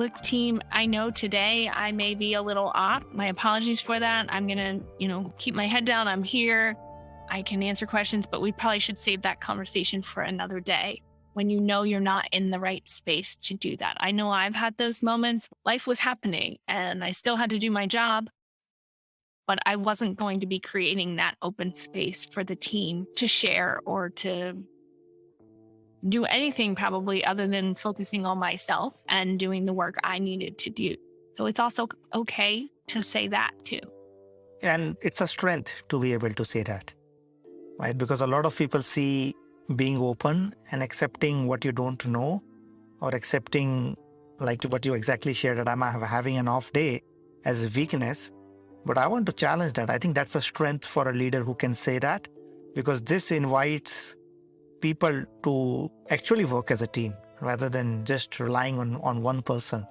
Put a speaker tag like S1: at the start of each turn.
S1: Look, team, I know today I may be a little off. My apologies for that. I'm going to, keep my head down. I'm here. I can answer questions, but we probably should save that conversation for another day when you know you're not in the right space to do that. I know I've had those moments. Life was happening and I still had to do my job, but I wasn't going to be creating that open space for the team to share or to do anything probably other than focusing on myself and doing the work I needed to do. So it's also okay to say that too.
S2: And it's a strength to be able to say that, right? Because a lot of people see being open and accepting what you don't know, or accepting like what you exactly shared, that I'm having an off day, as a weakness. But I want to challenge that. I think that's a strength for a leader who can say that, because this invites people to actually work as a team rather than just relying on one person.